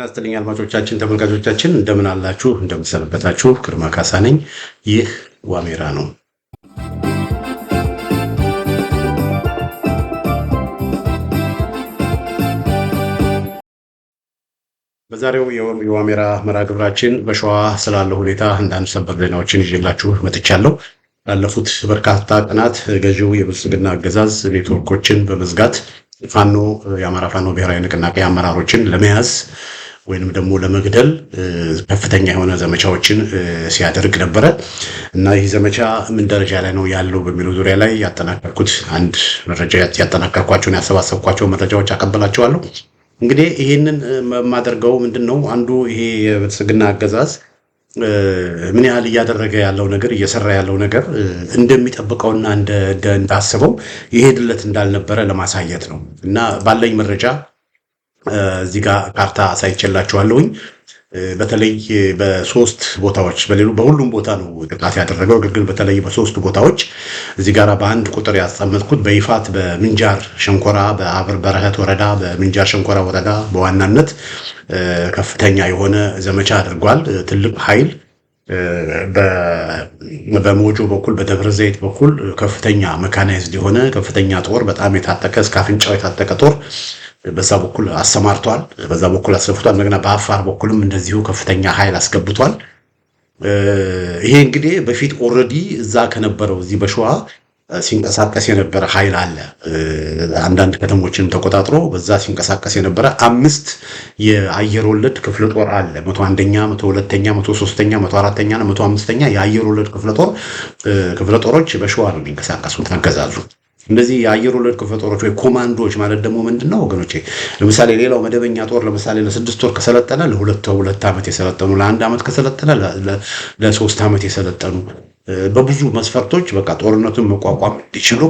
ናስተልኛ አድማጮቻችን ተመልካቾቻችን እንደምን አላችሁ? እንደምን ሰነበታችሁ? ግርማ ካሳ ነኝ። ይህ ዋሜራ ነው። በዛሬው የዋሜራ መርሃ ግብራችን በሸዋ ስላለው ሁኔታ አንዳንድ ሰበር ዜናዎችን ይዤላችሁ መጥቻለሁ። ላለፉት በርካታ ቀናት ገዢው የብልጽግና አገዛዝ ኔትወርኮችን በመዝጋት የአማራ ፋኖ ብሔራዊ ንቅናቄ አመራሮችን ለመያዝ ወይንም ደግሞ ለመግደል ከፍተኛ የሆነ ዘመቻዎችን ሲያደርግ ነበረ እና ይህ ዘመቻ ምን ደረጃ ላይ ነው ያለው በሚለው ዙሪያ ላይ ያጠናቀርኩት አንድ መረጃ ያጠናቀርኳቸውን ያሰባሰብኳቸው መረጃዎች አቀበላቸዋለሁ። እንግዲህ ይሄንን የማደርገው ምንድነው አንዱ ይሄ የብልጽግና አገዛዝ ምን ያህል እያደረገ ያለው ነገር እየሰራ ያለው ነገር እንደሚጠብቀውና እንዳስበው ይሄድለት እንዳልነበረ ለማሳየት ነው እና ባለኝ መረጃ እዚህ ጋር ካርታ አሳይቼላችኋለሁኝ። በተለይ በሶስት ቦታዎች በሁሉም ቦታ ነው ጥቃት ያደረገው፣ ግን በተለይ በሶስት ቦታዎች እዚህ ጋር በአንድ ቁጥር ያስቀመጥኩት በይፋት በምንጃር ሸንኮራ በአብር በረህት ወረዳ በምንጃር ሸንኮራ ወረዳ በዋናነት ከፍተኛ የሆነ ዘመቻ አድርጓል። ትልቅ ኃይል በሞጆ በኩል በደብረ ዘይት በኩል ከፍተኛ መካናይዝድ የሆነ ከፍተኛ ጦር በጣም የታጠቀ እስከ አፍንጫው የታጠቀ ጦር በዛ በኩል አሰማርቷል። በዛ በኩል አስፈፍቷል። እንደገና በአፋር በኩልም እንደዚሁ ከፍተኛ ኃይል አስገብቷል። ይሄ እንግዲህ በፊት ኦልሬዲ እዛ ከነበረው እዚህ በሸዋ ሲንቀሳቀስ የነበረ ኃይል አለ። አንዳንድ ከተሞችንም ተቆጣጥሮ በዛ ሲንቀሳቀስ የነበረ 5 የአየር ወለድ ክፍለ ጦር አለ። 101ኛ፣ 102ኛ፣ 103ኛ፣ 104ኛ እና 105ኛ የአየር ወለድ ክፍለ ጦሮች በሸዋ ነው የሚንቀሳቀሱት አገዛዙ። እንደዚህ የአየር ወለድ ክፍለ ጦሮች ወይ ኮማንዶዎች ማለት ደግሞ ምንድነው ወገኖቼ? ለምሳሌ ሌላው መደበኛ ጦር ለምሳሌ ለ6 ወር ከሰለጠነ ለ2 ዓመት የሰለጠኑ፣ ለ1 ዓመት ከሰለጠነ ለ3 ዓመት የሰለጠኑ በብዙ መስፈርቶች በቃ ጦርነቱን መቋቋም እንዲችሉ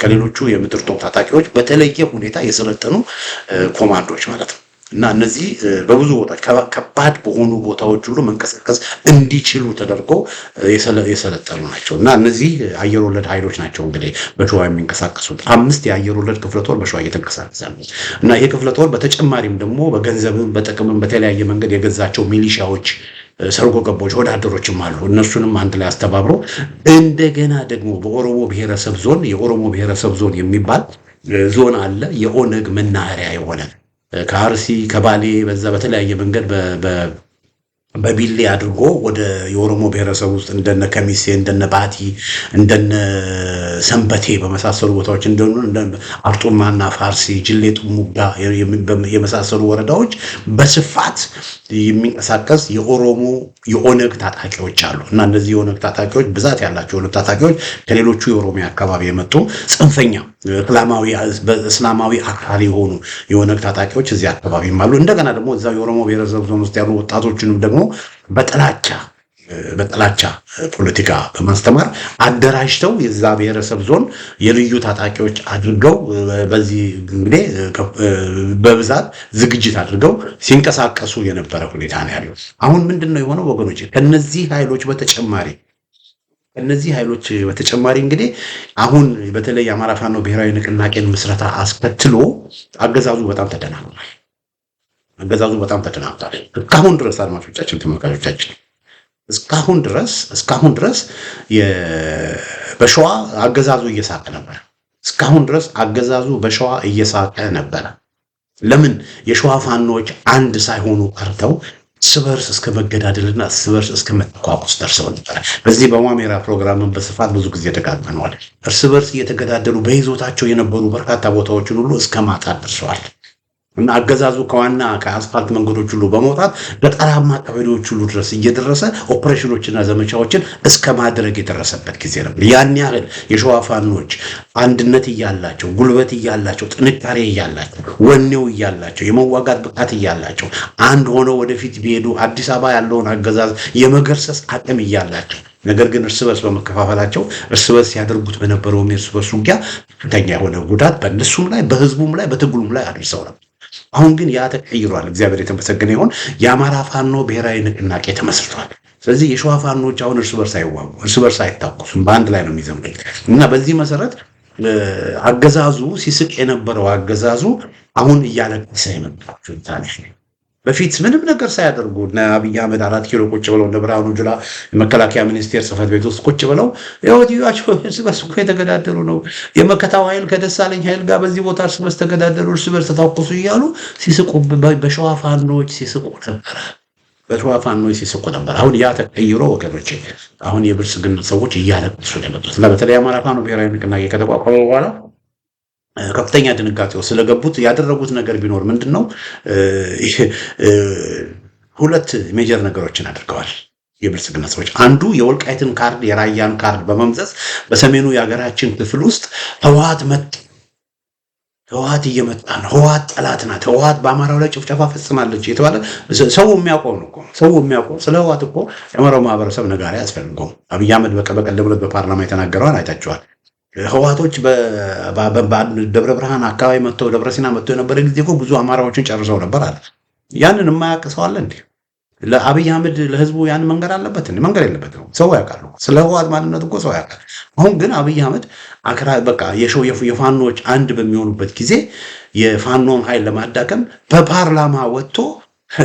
ከሌሎቹ የምድር ጦር ታጣቂዎች በተለየ ሁኔታ የሰለጠኑ ኮማንዶዎች ማለት ነው። እና እነዚህ በብዙ ቦታዎች ከባድ በሆኑ ቦታዎች ሁሉ መንቀሳቀስ እንዲችሉ ተደርጎ የሰለጠኑ ናቸው። እና እነዚህ አየር ወለድ ኃይሎች ናቸው እንግዲህ በሸዋ የሚንቀሳቀሱት። 5 የአየር ወለድ ክፍለ ጦር በሸዋ እየተንቀሳቀሰ ነው። እና ይሄ ክፍለ ጦር በተጨማሪም ደግሞ በገንዘብም በጥቅምም በተለያየ መንገድ የገዛቸው ሚሊሻዎች፣ ሰርጎ ገቦች፣ ወዳደሮችም አሉ። እነሱንም አንድ ላይ አስተባብሮ እንደገና ደግሞ በኦሮሞ ብሔረሰብ ዞን የኦሮሞ ብሔረሰብ ዞን የሚባል ዞን አለ። የኦነግ መናኸሪያ የሆነ ከአርሲ ከባሌ በዛ በተለያየ መንገድ በቢሌ አድርጎ ወደ የኦሮሞ ብሔረሰብ ውስጥ እንደነ ከሚሴ እንደነ ባቲ እንደነ ሰንበቴ በመሳሰሉ ቦታዎች እንደነ አርጡማና ፋርሲ ጅሌ ጥሙጋ የመሳሰሉ ወረዳዎች በስፋት የሚንቀሳቀስ የኦነግ ታጣቂዎች አሉ። እና እነዚህ የኦነግ ታጣቂዎች ብዛት ያላቸው የኦነግ ታጣቂዎች ከሌሎቹ የኦሮሚያ አካባቢ የመጡ ጽንፈኛ እስላማዊ አክራሪ የሆኑ የኦነግ ታጣቂዎች እዚህ አካባቢም አሉ። እንደገና ደግሞ እዛው የኦሮሞ ብሔረሰብ ዞን ውስጥ ያሉ ወጣቶችንም ደግሞ በጥላቻ ፖለቲካ በማስተማር አደራጅተው የዛ ብሔረሰብ ዞን የልዩ ታጣቂዎች አድርገው በዚህ እንግዲህ በብዛት ዝግጅት አድርገው ሲንቀሳቀሱ የነበረ ሁኔታ ነው ያለው። አሁን ምንድነው የሆነው ወገኖች? ከነዚህ ኃይሎች በተጨማሪ እንግዲህ አሁን በተለይ የአማራ ፋኖ ብሔራዊ ንቅናቄን ምስረታ አስከትሎ አገዛዙ በጣም ተደናግጧል። እስካሁን ድረስ አድማጮቻችን፣ ተመልካቾቻችን እስካሁን ድረስ በሸዋ አገዛዙ እየሳቀ ነበር። ነበረ። ለምን? የሸዋ ፋኖች አንድ ሳይሆኑ ቀርተው እርስ በርስ እስከ መገዳደልና እርስ በርስ እስከ መተቋቆስ ደርሰው ነበር። በዚህ በዋሜራ ፕሮግራምን በስፋት ብዙ ጊዜ ተጋጥመናል። እርስ በርስ እየተገዳደሉ በይዞታቸው የነበሩ በርካታ ቦታዎችን ሁሉ እስከ ማጣት ደርሰዋል። እና አገዛዙ ከአስፋልት መንገዶች ሁሉ በመውጣት ገጠራማ ቀበሌዎች ሁሉ ድረስ እየደረሰ ኦፕሬሽኖችና ዘመቻዎችን እስከ ማድረግ የደረሰበት ጊዜ ነበር። ያን ያህል የሸዋ ፋኖች አንድነት እያላቸው፣ ጉልበት እያላቸው፣ ጥንካሬ እያላቸው፣ ወኔው እያላቸው፣ የመዋጋት ብቃት እያላቸው አንድ ሆነው ወደፊት ቢሄዱ አዲስ አበባ ያለውን አገዛዝ የመገርሰስ አቅም እያላቸው፣ ነገር ግን እርስ በርስ በመከፋፈላቸው እርስ በርስ ያደርጉት በነበረው እርስ በርስ ውጊያ ከፍተኛ የሆነ ጉዳት በእነሱም ላይ በህዝቡም ላይ በትግሉም ላይ አድርሰው ነበር። አሁን ግን ያ ተቀይሯል። እግዚአብሔር የተመሰገነ ይሁን። የአማራ ፋኖ ብሔራዊ ንቅናቄ ተመስርቷል። ስለዚህ የሸዋ ፋኖች አሁን እርስ በርስ አይዋጉ፣ እርስ በርስ አይታኮሱም፣ በአንድ ላይ ነው የሚዘምሩት እና በዚህ መሰረት አገዛዙ ሲስቅ የነበረው አገዛዙ አሁን እያለቀሰ የመጣችው ታሪክ በፊት ምንም ነገር ሳያደርጉ እነ አብይ አህመድ 4 ኪሎ ቁጭ ብለው እነ ብርሃኑ ጁላ የመከላከያ ሚኒስቴር ጽሕፈት ቤት ውስጥ ቁጭ ብለው ያወዲያቸው እርስ በርስ እኮ የተገዳደሉ ነው። የመከታው ኃይል ከደሳለኝ ኃይል ጋር በዚህ ቦታ እርስ በርስ ተገዳደሉ፣ እርስ በርስ ተታኮሱ እያሉ ሲስቁ በሸዋ ፋኖች ሲስቁ ነበር። በሸዋ ፋኖች ሲስቁ ነበር። አሁን ያ ተቀይሮ ወገኖቼ አሁን የብልጽግና ሰዎች እያለቀሱ ነው የመጡት። በተለይ አማራ ፋኖ ብሔራዊ ንቅናቄ ከተቋቋመ በኋላ ከፍተኛ ድንጋጤው ስለገቡት ያደረጉት ነገር ቢኖር ምንድነው? ሁለት ሜጀር ነገሮችን አድርገዋል የብልጽግና ሰዎች። አንዱ የወልቃይትን ካርድ የራያን ካርድ በመምዘዝ በሰሜኑ የሀገራችን ክፍል ውስጥ ህወሓት ህወሓት እየመጣ ነው፣ ህወሓት ጠላት ናት፣ ህወሓት በአማራው ላይ ጭፍጨፋ ፈጽማለች የተባለ ሰው የሚያውቀው ነው እኮ ሰው የሚያውቀው ስለ ህወሓት እኮ የአማራው ማህበረሰብ ነጋሪ አያስፈልገውም። አብይ አህመድ በቀደም ዕለት በፓርላማ የተናገረውን አይታችኋል። ህወሓቶች በደብረ ብርሃን አካባቢ መጥተው ደብረ ሲና መጥተው የነበረ ጊዜ እኮ ብዙ አማራዎችን ጨርሰው ነበር አለ። ያንን የማያውቅ ሰው አለ እንዴ? ለአብይ አህመድ ለህዝቡ ያን መንገድ አለበት እንዴ? መንገድ የለበትም። ሰው ያውቃል ስለ ህወሓት ማንነት እኮ ሰው ያውቃል። አሁን ግን አብይ አህመድ በቃ የፋኖች አንድ በሚሆኑበት ጊዜ የፋኖን ኃይል ለማዳከም በፓርላማ ወጥቶ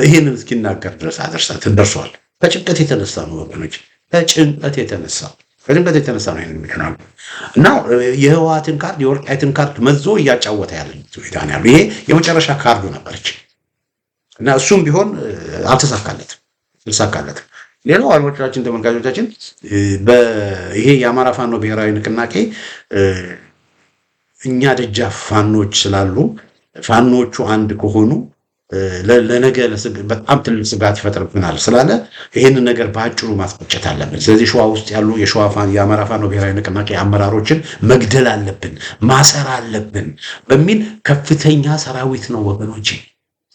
ይህንን እስኪናገር ድረስ ደርሷል። ከጭንቀት የተነሳ ነው ወገኖች፣ ከጭንቀት የተነሳ ነው ይሄን የሚሆነው እና የህወሓትን ካርድ የወልቃይትን ካርድ መዞ እያጫወተ ያለ ነው። ይሄ የመጨረሻ ካርዱ ነበረች እና እሱም ቢሆን አልተሳካለትም። ሌላው አድማጮቻችን፣ ተመልካቾቻችን ይሄ የአማራ ፋኖ ብሔራዊ ንቅናቄ እኛ ደጃፍ ፋኖች ስላሉ ፋኖቹ አንድ ከሆኑ ለነገ በጣም ትልቅ ስጋት ይፈጥርብናል ስላለ ይህንን ነገር በአጭሩ ማስቆጨት አለብን። ስለዚህ ሸዋ ውስጥ ያሉ የአማራ ፋኖ ብሔራዊ ንቅናቄ አመራሮችን መግደል አለብን፣ ማሰር አለብን በሚል ከፍተኛ ሰራዊት ነው ወገኖች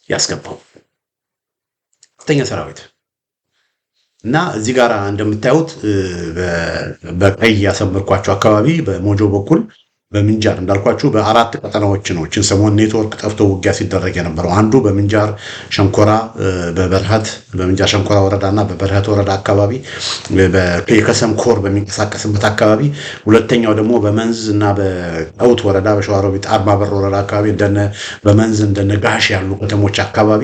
ያስገባው። ከፍተኛ ሰራዊት እና እዚህ ጋር እንደምታዩት በቀይ ያሰመርኳቸው አካባቢ በሞጆ በኩል በምንጃር እንዳልኳችሁ በአራት ቀጠናዎች ነው ሰሞን ኔትወርክ ጠፍቶ ውጊያ ሲደረግ የነበረው። አንዱ በምንጃር ሸንኮራ በምንጃር ሸንኮራ ወረዳና በበረሃት ወረዳ አካባቢ የከሰም ኮር በሚንቀሳቀስበት አካባቢ፣ ሁለተኛው ደግሞ በመንዝ እና በቀውት ወረዳ በሸዋሮቢት አርማበር ወረዳ አካባቢ በመንዝ እንደነ ጋሽ ያሉ ከተሞች አካባቢ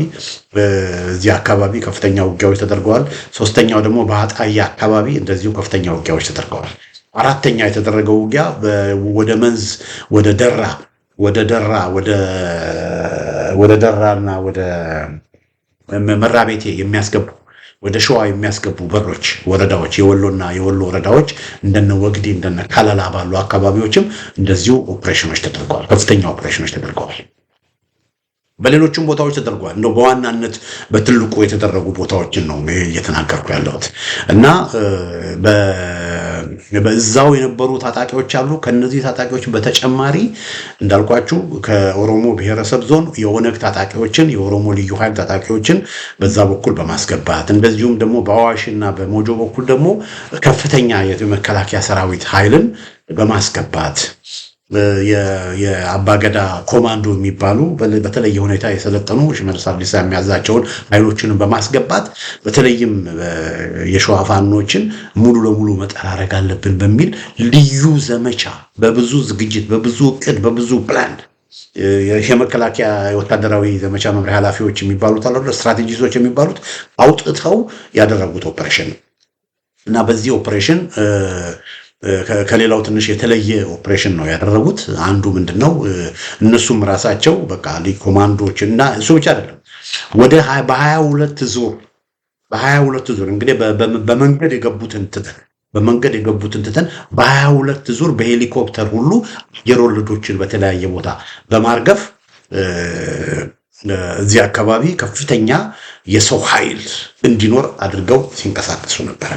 በዚህ አካባቢ ከፍተኛ ውጊያዎች ተደርገዋል። ሶስተኛው ደግሞ በአጣያ አካባቢ እንደዚሁ ከፍተኛ ውጊያዎች ተደርገዋል። አራተኛ የተደረገው ውጊያ ወደ መንዝ ወደ ደራና ወደ መራቤቴ የሚያስገቡ ወደ ሸዋ የሚያስገቡ በሮች ወረዳዎች የወሎ ወረዳዎች እንደነ ወግዲ እንደነ ካለላ ባሉ አካባቢዎችም እንደዚሁ ኦፕሬሽኖች ተደርገዋል። ከፍተኛ ኦፕሬሽኖች ተደርገዋል። በሌሎችም ቦታዎች ተደርጓል። እንደው በዋናነት በትልቁ የተደረጉ ቦታዎችን ነው እየተናገርኩ ያለሁት እና በዛው የነበሩ ታጣቂዎች አሉ። ከነዚህ ታጣቂዎች በተጨማሪ እንዳልኳችሁ ከኦሮሞ ብሔረሰብ ዞን የኦነግ ታጣቂዎችን የኦሮሞ ልዩ ኃይል ታጣቂዎችን በዛ በኩል በማስገባት እንደዚሁም ደግሞ በአዋሽና በሞጆ በኩል ደግሞ ከፍተኛ የመከላከያ ሰራዊት ኃይልን በማስገባት የአባገዳ ኮማንዶ የሚባሉ በተለየ ሁኔታ የሰለጠኑ ሽመልስ አብዲሳ የሚያዛቸውን ኃይሎችን በማስገባት በተለይም የሸዋ ፋኖችን ሙሉ ለሙሉ መጠራረግ አለብን በሚል ልዩ ዘመቻ በብዙ ዝግጅት፣ በብዙ እቅድ፣ በብዙ ፕላን የመከላከያ ወታደራዊ ዘመቻ መምሪያ ኃላፊዎች የሚባሉት አሉ፣ ስትራቴጂስቶች የሚባሉት አውጥተው ያደረጉት ኦፕሬሽን እና በዚህ ኦፕሬሽን ከሌላው ትንሽ የተለየ ኦፕሬሽን ነው ያደረጉት። አንዱ ምንድነው እነሱም ራሳቸው በቃ ኮማንዶዎች እና እሱ ብቻ አይደለም ወደ በ22 ዙር እንግዲህ በመንገድ የገቡትን ትተን በ22 ዙር በሄሊኮፕተር ሁሉ አየር ወለዶችን በተለያየ ቦታ በማርገፍ እዚህ አካባቢ ከፍተኛ የሰው ኃይል እንዲኖር አድርገው ሲንቀሳቀሱ ነበር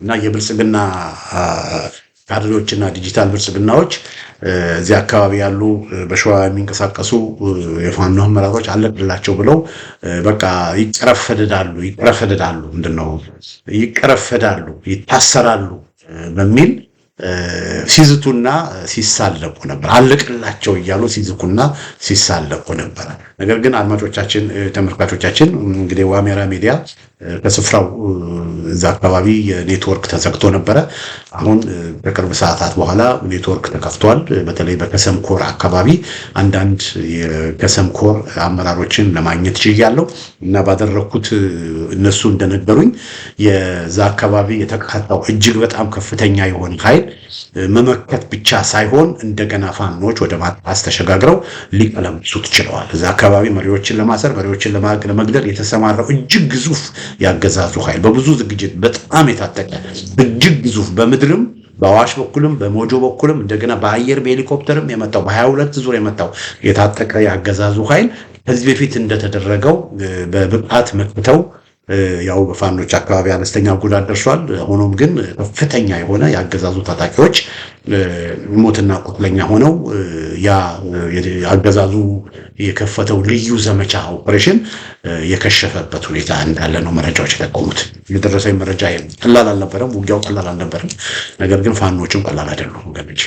እና የብልጽግና ካድሬዎችና ዲጂታል ብልጽግናዎች እዚህ አካባቢ ያሉ በሸዋ የሚንቀሳቀሱ የፋኖ አመራሮች አለቅላቸው ብለው በቃ ይቀረፈዳሉ፣ ይታሰራሉ በሚል ሲዝቱና ሲሳለቁ ነበር። አለቅላቸው እያሉ ሲዝኩና ሲሳለቁ ነበር። ነገር ግን አድማጮቻችን፣ ተመልካቾቻችን እንግዲህ ዋሜራ ሚዲያ ከስፍራው እዛ አካባቢ የኔትወርክ ተዘግቶ ነበረ። አሁን ከቅርብ ሰዓታት በኋላ ኔትወርክ ተከፍቷል። በተለይ በከሰም ኮር አካባቢ አንዳንድ የከሰም ኮር አመራሮችን ለማግኘት ችያለሁ እና ባደረኩት እነሱ እንደነገሩኝ የዛ አካባቢ የተቃጣው እጅግ በጣም ከፍተኛ የሆነ ኃይል መመከት ብቻ ሳይሆን እንደገና ፋኖች ወደ ማጥቃት ተሸጋግረው ሊቀለብሱት ችለዋል። እዛ አካባቢ መሪዎችን ለማሰር መሪዎችን ለመግደል የተሰማራው እጅግ ግዙፍ ያገዛዙ ኃይል በብዙ ዝግጅት በጣም የታጠቀ እጅግ ግዙፍ በምድርም በአዋሽ በኩልም በሞጆ በኩልም እንደገና በአየር በሄሊኮፕተርም የመጣው በ22 ዙር የመጣው የታጠቀ ያገዛዙ ኃይል ከዚህ በፊት እንደተደረገው በብቃት መክተው ያው በፋኖች አካባቢ አነስተኛ ጉዳት ደርሷል። ሆኖም ግን ከፍተኛ የሆነ ያገዛዙ ታጣቂዎች ሞትና ቁስለኛ ሆነው ያ አገዛዙ የከፈተው ልዩ ዘመቻ ኦፕሬሽን የከሸፈበት ሁኔታ እንዳለ ነው መረጃዎች የጠቆሙት። የደረሰኝ መረጃ ቀላል አልነበረም፣ ውጊያው ቀላል አልነበረም። ነገር ግን ፋኖችም ቀላል አይደሉም ወገኖች።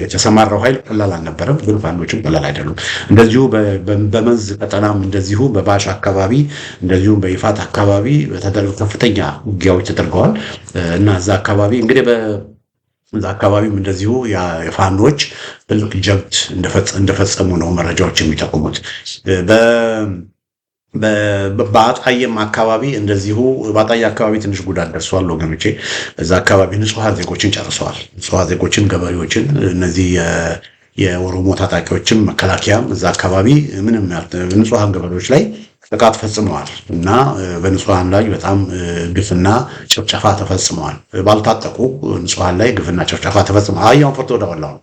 የተሰማራው ኃይል ቀላል አልነበረም፣ ግን ፋኖችም ቀላል አይደሉም። እንደዚሁ በመንዝ ቀጠናም እንደዚሁ በባሽ አካባቢ እንደዚሁ በይፋት አካባቢ ከፍተኛ ውጊያዎች ተደርገዋል እና እዛ አካባቢ እንግዲህ እዛ አካባቢም እንደዚሁ የፋኖች ትልቅ ጀብድ እንደፈጸሙ ነው መረጃዎች የሚጠቁሙት። በአጣዬም አካባቢ እንደዚሁ በአጣዬ አካባቢ ትንሽ ጉዳት ደርሷል ወገኖቼ። እዛ አካባቢ ንጹሐን ዜጎችን ጨርሰዋል። ንጹሐን ዜጎችን፣ ገበሬዎችን፣ እነዚህ የኦሮሞ ታጣቂዎችም መከላከያም እዛ አካባቢ ምንም ንጹሐን ገበሬዎች ላይ ጥቃት ፈጽመዋል እና በንጹሐን ላይ በጣም ግፍና ጭፍጨፋ ተፈጽመዋል። ባልታጠቁ ንጹሐን ላይ ግፍና ጭፍጨፋ ተፈጽመዋል። አህያውን ፈርቶ ወደ በላው ነው።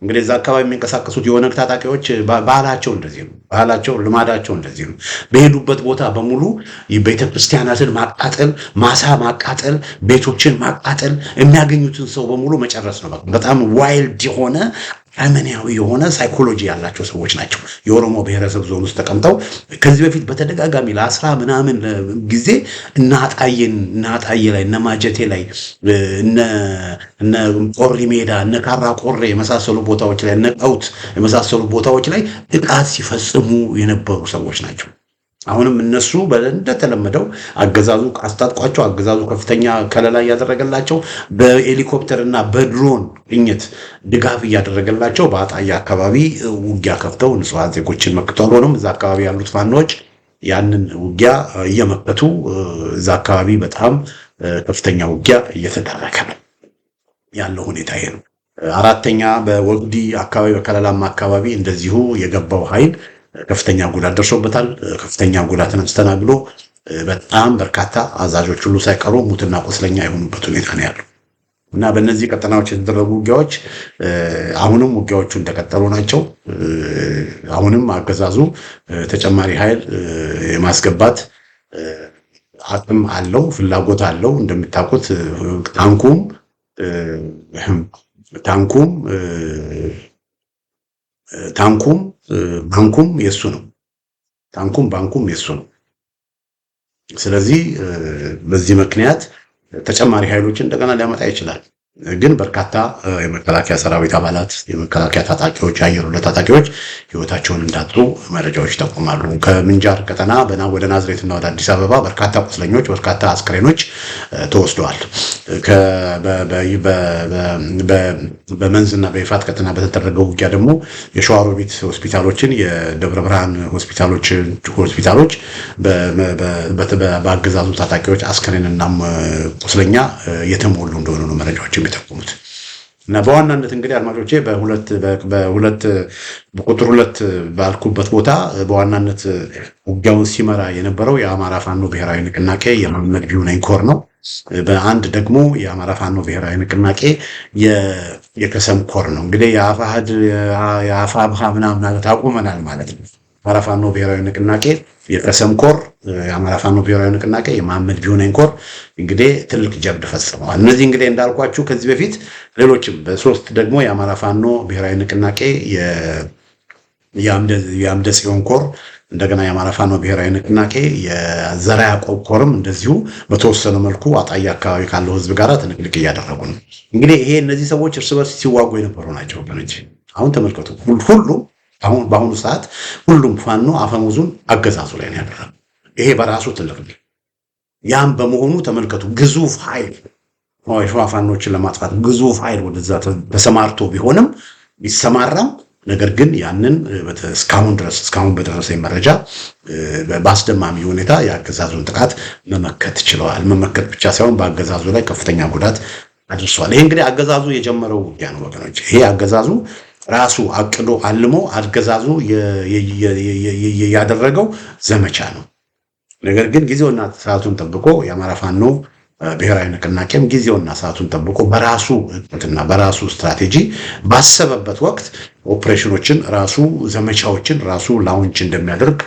እንግዲህ እዛ አካባቢ የሚንቀሳቀሱት የኦነግ ታጣቂዎች ባህላቸው እንደዚህ ነው። ባህላቸው ልማዳቸው እንደዚህ ነው። በሄዱበት ቦታ በሙሉ ቤተክርስቲያናትን ማቃጠል፣ ማሳ ማቃጠል፣ ቤቶችን ማቃጠል፣ የሚያገኙትን ሰው በሙሉ መጨረስ ነው። በጣም ዋይልድ የሆነ አመናዊ የሆነ ሳይኮሎጂ ያላቸው ሰዎች ናቸው። የኦሮሞ ብሔረሰብ ዞን ውስጥ ተቀምጠው ከዚህ በፊት በተደጋጋሚ ለ10 ምናምን ጊዜ እነ አጣዬ ላይ እነ ማጀቴ ላይ እነ ቆሪ ሜዳ እነ ካራ ቆሬ የመሳሰሉ ቦታዎች ላይ እነ ቀውት የመሳሰሉ ቦታዎች ላይ ጥቃት ሲፈጽሙ የነበሩ ሰዎች ናቸው። አሁንም እነሱ እንደተለመደው አገዛዙ አስታጥቋቸው አገዛዙ ከፍተኛ ከለላ እያደረገላቸው በሄሊኮፕተር እና በድሮን ቅኝት ድጋፍ እያደረገላቸው በአጣዬ አካባቢ ውጊያ ከፍተው ንጹሐን ዜጎችን መክተው ሆኖም እዛ አካባቢ ያሉት ፋኖች ያንን ውጊያ እየመከቱ እዛ አካባቢ በጣም ከፍተኛ ውጊያ እየተደረገ ነው ያለው ሁኔታ ይሄ ነው። አራተኛ በወግዲ አካባቢ በከለላማ አካባቢ እንደዚሁ የገባው ኃይል ከፍተኛ ጉዳት ደርሶበታል። ከፍተኛ ጉዳትን አስተናግዶ በጣም በርካታ አዛዦች ሁሉ ሳይቀሩ ሙትና ቁስለኛ የሆኑበት ሁኔታ ነው ያለው እና በእነዚህ ቀጠናዎች የተደረጉ ውጊያዎች አሁንም ውጊያዎቹ እንደቀጠሉ ናቸው። አሁንም አገዛዙ ተጨማሪ ኃይል የማስገባት አቅም አለው፣ ፍላጎት አለው። እንደምታውቁት ታንኩም ባንኩም የሱ ነው። ታንኩም ባንኩም የሱ ነው። ስለዚህ በዚህ ምክንያት ተጨማሪ ኃይሎችን እንደገና ሊያመጣ ይችላል። ግን በርካታ የመከላከያ ሰራዊት አባላት የመከላከያ ታጣቂዎች የአየር ወለድ ታጣቂዎች ህይወታቸውን እንዳጡ መረጃዎች ይጠቁማሉ። ከምንጃር ቀጠና ወደ ናዝሬትና ወደ አዲስ አበባ በርካታ ቁስለኞች በርካታ አስክሬኖች ተወስደዋል። በመንዝና በይፋት ቀጠና በተደረገው ውጊያ ደግሞ የሸዋሮቢት ሆስፒታሎችን የደብረ ብርሃን ሆስፒታሎች በአገዛዙ ታጣቂዎች አስክሬንና ቁስለኛ የተሞሉ እንደሆኑ ነው መረጃዎች የሚጠቁሙት። እና በዋናነት እንግዲህ አድማጮቼ በቁጥር 2 ባልኩበት ቦታ በዋናነት ውጊያውን ሲመራ የነበረው የአማራ ፋኖ ብሔራዊ ንቅናቄ የመሐመድ ቢሆነኝ ኮር ነው። በአንድ ደግሞ የአማራ ፋኖ ብሔራዊ ንቅናቄ የከሰም ኮር ነው። እንግዲህ የአፋብሃ ምናምን ታቁመናል ማለት ነው። አማራ ፋኖ ብሔራዊ ንቅናቄ የከሰም ኮር፣ የአማራ ፋኖ ብሔራዊ ንቅናቄ የመሐመድ ቢሆነኝ ኮር እንግዲህ ትልቅ ጀብድ ፈጽመዋል። እነዚህ እንግዲህ እንዳልኳችሁ ከዚህ በፊት ሌሎችም በ3 ደግሞ የአማራ ፋኖ ብሔራዊ ንቅናቄ የአምደ ጽዮን ኮር እንደገና የአማራ ፋኖ ብሔራዊ ንቅናቄ የዘራ ያዕቆብ ኮርም እንደዚሁ በተወሰነ መልኩ አጣዬ አካባቢ ካለው ህዝብ ጋር ትንቅንቅ እያደረጉ ነው። እንግዲህ ይሄ እነዚህ ሰዎች እርስ በርስ ሲዋጉ የነበሩ ናቸው ወገኖች። አሁን ተመልከቱ፣ ሁሉም በአሁኑ ሰዓት ሁሉም ፋኖ አፈሙዙን አገዛዙ ላይ ነው ያደረገው። ይሄ በራሱ ትልቅ ያም በመሆኑ ተመልከቱ ግዙፍ ኃይል የሸዋ ፋኖችን ለማጥፋት ግዙፍ ኃይል ወደዛ ተሰማርቶ ቢሆንም ቢሰማራም ነገር ግን ያንን እስካሁን በደረሰኝ መረጃ በአስደማሚ ሁኔታ የአገዛዙን ጥቃት መመከት ችለዋል። መመከት ብቻ ሳይሆን በአገዛዙ ላይ ከፍተኛ ጉዳት አድርሷል። ይሄ እንግዲህ አገዛዙ የጀመረው ውጊያ ነው ወገኖች። ይሄ አገዛዙ ራሱ አቅዶ አልሞ አገዛዙ ያደረገው ዘመቻ ነው። ነገር ግን ጊዜውና ሰዓቱን ጠብቆ የአማራ ፋኖ ብሔራዊ ንቅናቄም ጊዜውና ሰዓቱን ጠብቆ በራሱ እቅድና በራሱ ስትራቴጂ ባሰበበት ወቅት ኦፕሬሽኖችን ራሱ ዘመቻዎችን ራሱ ላውንች እንደሚያደርግ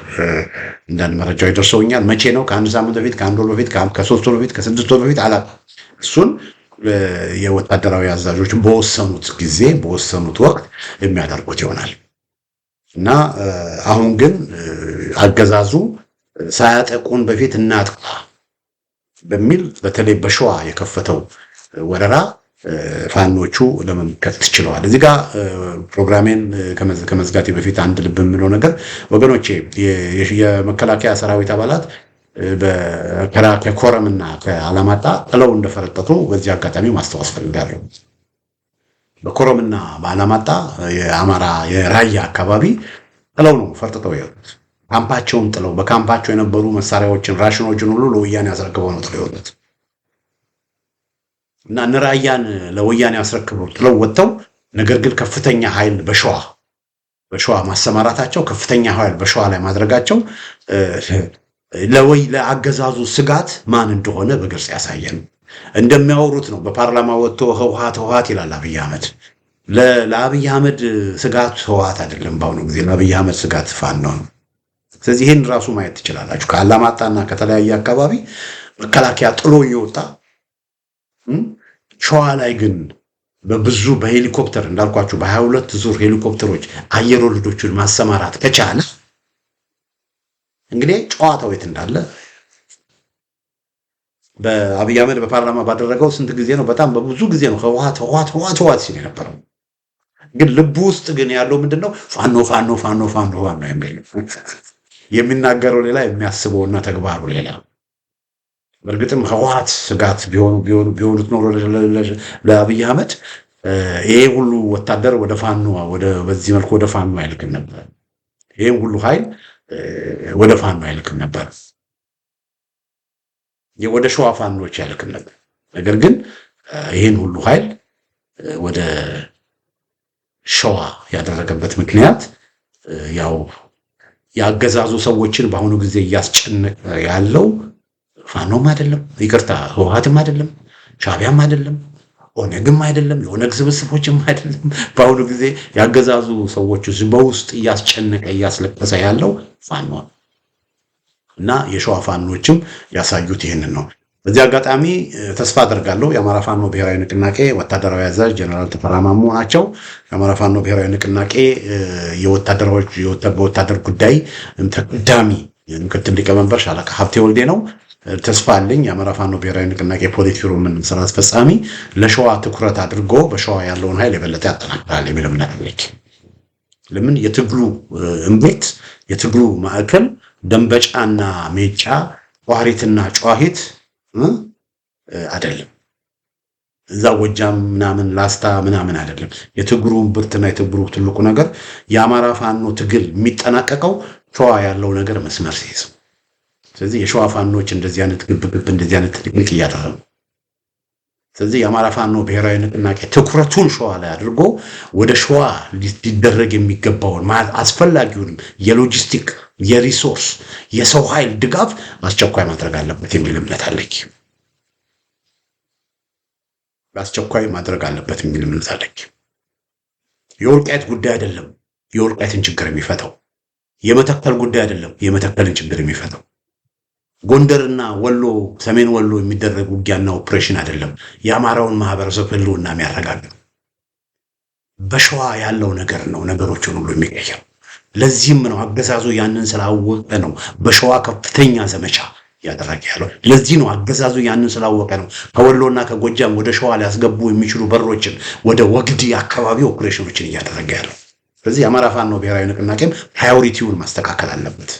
አንዳንድ መረጃዎች ደርሰውኛል። መቼ ነው? ከአንድ ሳምንት በፊት፣ ከአንድ ወር በፊት፣ ከ3 ወር በፊት፣ ከ6 ወር በፊት አላውቅም። እሱን የወታደራዊ አዛዦች በወሰኑት ጊዜ በወሰኑት ወቅት የሚያደርጉት ይሆናል እና አሁን ግን አገዛዙ ሳያጠቁን በፊት እናጥቃ በሚል በተለይ በሸዋ የከፈተው ወረራ ፋኖቹ ለመመከት ችለዋል። እዚህ ጋር ፕሮግራሜን ከመዝጋቴ በፊት አንድ ልብ የምለው ነገር ወገኖቼ የመከላከያ ሰራዊት አባላት ከኮረምና ከአላማጣ ጥለው እንደፈረጠጡ በዚህ አጋጣሚ ማስታወስ ፈልጋለሁ። በኮረምና በአላማጣ የአማራ የራያ አካባቢ ጥለው ነው ፈርጥጠው የወጡት። ካምፓቸውን ጥለው በካምፓቸው የነበሩ መሳሪያዎችን ራሽኖችን ሁሉ ለወያኔ ያስረክበው ነው ጥለው የወጡት እና ራያን ለወያኔ ያስረክበው ጥለው ወጥተው ነገር ግን ከፍተኛ ኃይል በሸዋ ማሰማራታቸው ከፍተኛ ኃይል በሸዋ ላይ ማድረጋቸው ለአገዛዙ ስጋት ማን እንደሆነ በግልጽ ያሳየን። እንደሚያወሩት ነው። በፓርላማ ወጥቶ ህወሓት ይላል አብይ አህመድ። ለአብይ አህመድ ስጋት ህወሓት አይደለም። በአሁኑ ጊዜ ለአብይ አህመድ ስጋት ፋኖ ነው። ስለዚህ ይህን ራሱ ማየት ትችላላችሁ። ከአላማጣና ከተለያየ አካባቢ መከላከያ ጥሎ እየወጣ ሸዋ ላይ ግን በብዙ በሄሊኮፕተር እንዳልኳችሁ በ22 ዙር ሄሊኮፕተሮች አየር ወለዶችን ማሰማራት ከቻለ እንግዲህ ጨዋታው የት እንዳለ በአብይ አህመድ በፓርላማ ባደረገው ስንት ጊዜ ነው? በጣም በብዙ ጊዜ ነው ህወሓት ሲል የነበረው። ግን ልቡ ውስጥ ግን ያለው ምንድነው? ፋኖ የሚል የሚናገረው ሌላ የሚያስበውና ተግባሩ ሌላ። በእርግጥም ህወሓት ስጋት ቢሆኑት ኖሮ ለአብይ አህመድ ይሄ ሁሉ ወታደር ወደ ፋኖ በዚህ መልኩ ወደ ፋኖ አይልክም ነበር። ይሄን ሁሉ ኃይል ወደ ፋኖ አይልክም ነበር። ወደ ሸዋ ፋኖች አይልክም ነበር። ነገር ግን ይሄን ሁሉ ኃይል ወደ ሸዋ ያደረገበት ምክንያት ያው ያገዛዙ ሰዎችን በአሁኑ ጊዜ እያስጨነቀ ያለው ፋኖም አይደለም፣ ይቅርታ ህወሓትም አይደለም፣ ሻዕቢያም አይደለም፣ ኦነግም አይደለም፣ የኦነግ ስብስቦችም አይደለም። በአሁኑ ጊዜ ያገዛዙ ሰዎች በውስጥ እያስጨነቀ እያስለቀሰ ያለው ፋኖ እና የሸዋ ፋኖችም ያሳዩት ይህንን ነው። በዚህ አጋጣሚ ተስፋ አደርጋለሁ የአማራ ፋኖ ብሔራዊ ንቅናቄ ወታደራዊ አዛዥ ጀነራል ተፈራ ማሞ ናቸው። የአማራ ፋኖ ብሔራዊ ንቅናቄ በወታደር ጉዳይ ተቀዳሚ ምክትል ሊቀመንበር ሻለቃ ሀብቴ ወልዴ ነው። ተስፋ አለኝ የአማራ ፋኖ ብሔራዊ ንቅናቄ ፖሊት ቢሮ ስራ አስፈጻሚ ለሸዋ ትኩረት አድርጎ በሸዋ ያለውን ኃይል የበለጠ ያጠናክራል የሚል እምነት አለኝ። ለምን የትግሉ እምብርት የትግሉ ማዕከል ደንበጫና ሜጫ ቋሪትና ጨዋሂት አይደለም። እዛ ጎጃም ምናምን ላስታ ምናምን አይደለም። የትግሩ እምብርትና የትግሩ ትልቁ ነገር የአማራ ፋኖ ትግል የሚጠናቀቀው ሸዋ ያለው ነገር መስመር ሲይዝ። ስለዚህ የሸዋ ፋኖች እንደዚህ አይነት ግብግብ እንደዚህ አይነት ትክክል እያደረጉ ስለዚህ የአማራ ፋኖ ብሔራዊ ንቅናቄ ትኩረቱን ሸዋ ላይ አድርጎ ወደ ሸዋ ሊደረግ የሚገባውን አስፈላጊውን የሎጂስቲክ የሪሶርስ የሰው ኃይል ድጋፍ አስቸኳይ ማድረግ አለበት የሚል እምነት አለኝ። አስቸኳይ ማድረግ አለበት የሚል እምነት አለኝ። የወልቃይት ጉዳይ አይደለም የወልቃይትን ችግር የሚፈታው። የመተከል ጉዳይ አይደለም የመተከልን ችግር የሚፈታው። ጎንደርና ወሎ ሰሜን ወሎ የሚደረግ ውጊያና ኦፕሬሽን አይደለም የአማራውን ማህበረሰብ ህልውና የሚያረጋግጥ። በሸዋ ያለው ነገር ነው ነገሮችን ሁሉ የሚቀየር። ለዚህም ነው አገዛዙ ያንን ስላወቀ ነው በሸዋ ከፍተኛ ዘመቻ ያደረገ ያለው። ለዚህ ነው አገዛዙ ያንን ስላወቀ ነው ከወሎና ከጎጃም ወደ ሸዋ ሊያስገቡ የሚችሉ በሮችን ወደ ወግዲ አካባቢ ኦፕሬሽኖችን እያደረገ ያለው። ስለዚህ የአማራ ፋኖ ብሔራዊ ንቅናቄም ፕራዮሪቲውን ማስተካከል አለበት።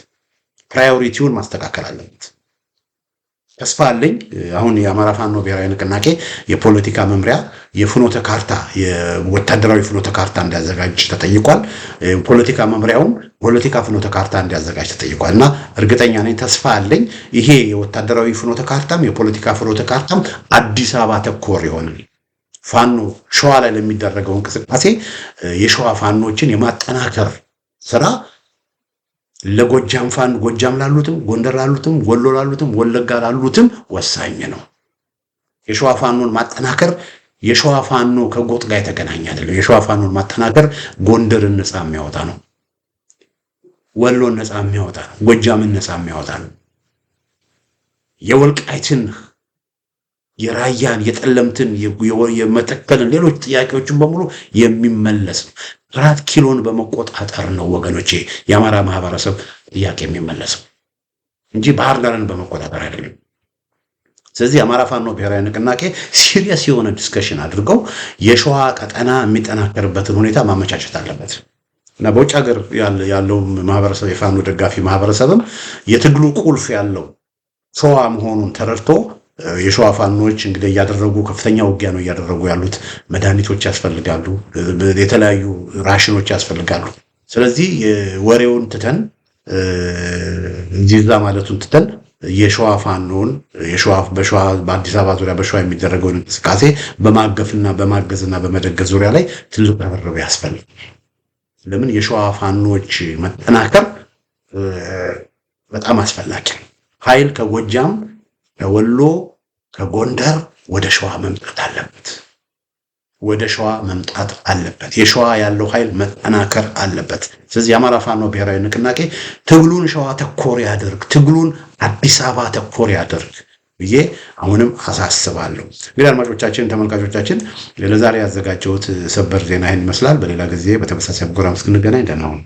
ተስፋ አለኝ። አሁን የአማራ ፋኖ ብሔራዊ ንቅናቄ የፖለቲካ መምሪያ የፍኖተ ካርታ የወታደራዊ ፍኖተ ካርታ እንዲያዘጋጅ ተጠይቋል። ፖለቲካ መምሪያውም ፖለቲካ ፍኖተ ካርታ እንዲያዘጋጅ ተጠይቋል እና እርግጠኛ ነኝ፣ ተስፋ አለኝ ይሄ የወታደራዊ ፍኖተ ካርታም የፖለቲካ ፍኖተ ካርታም አዲስ አበባ ተኮር ይሆናል። ፋኖ ሸዋ ላይ ለሚደረገው እንቅስቃሴ የሸዋ ፋኖችን የማጠናከር ስራ ለጎጃም ፋኖ ጎጃም ላሉትም ጎንደር ላሉትም ወሎ ላሉትም ወለጋ ላሉትም ወሳኝ ነው። የሸዋ ፋኖን ማጠናከር የሸዋ ፋኖ ከጎጥ ጋር የተገናኘ አይደለም። የሸዋ ፋኖን ማጠናከር ጎንደርን ነፃ የሚያወጣ ነው። ወሎን ነፃ የሚያወጣ ነው። ጎጃምን ነፃ የሚያወጣ ነው። የወልቃይትን የራያን የጠለምትን የመተከልን ሌሎች ጥያቄዎችን በሙሉ የሚመለስ ነው። 4 ኪሎን በመቆጣጠር ነው ወገኖቼ የአማራ ማህበረሰብ ጥያቄ የሚመለሰው እንጂ ባህር ዳርን በመቆጣጠር አይደለም። ስለዚህ የአማራ ፋኖ ብሔራዊ ንቅናቄ ሲሪየስ የሆነ ዲስከሽን አድርገው የሸዋ ቀጠና የሚጠናከርበትን ሁኔታ ማመቻቸት አለበት እና በውጭ ሀገር ያለው ማህበረሰብ የፋኖ ደጋፊ ማህበረሰብም የትግሉ ቁልፍ ያለው ሸዋ መሆኑን ተረድቶ የሸዋ ፋኖች እንግዲህ እያደረጉ ከፍተኛ ውጊያ ነው እያደረጉ ያሉት። መድኃኒቶች ያስፈልጋሉ፣ የተለያዩ ራሽኖች ያስፈልጋሉ። ስለዚህ ወሬውን ትተን እንጂዛ ማለቱን ትተን የሸዋ ፋኖን በሸዋ በአዲስ አበባ ዙሪያ በሸዋ የሚደረገውን እንቅስቃሴ በማገፍና በማገዝና በመደገዝ ዙሪያ ላይ ትልቅ ርብርብ ያስፈልጋል። ለምን የሸዋ ፋኖች መጠናከር በጣም አስፈላጊ ነው። ኃይል ከጎጃም ከወሎ ከጎንደር ወደ ሸዋ መምጣት አለበት። ወደ ሸዋ መምጣት አለበት። የሸዋ ያለው ኃይል መጠናከር አለበት። ስለዚህ የአማራ ፋኖ ብሔራዊ ንቅናቄ ትግሉን ሸዋ ተኮር ያደርግ፣ ትግሉን አዲስ አበባ ተኮር ያደርግ ብዬ አሁንም አሳስባለሁ። እንግዲህ አድማጮቻችን፣ ተመልካቾቻችን ለዛሬ ያዘጋጀሁት ሰበር ዜና ይህን ይመስላል። በሌላ ጊዜ በተመሳሳይ ፕሮግራም እስክንገናኝ ደህና ሁኑ።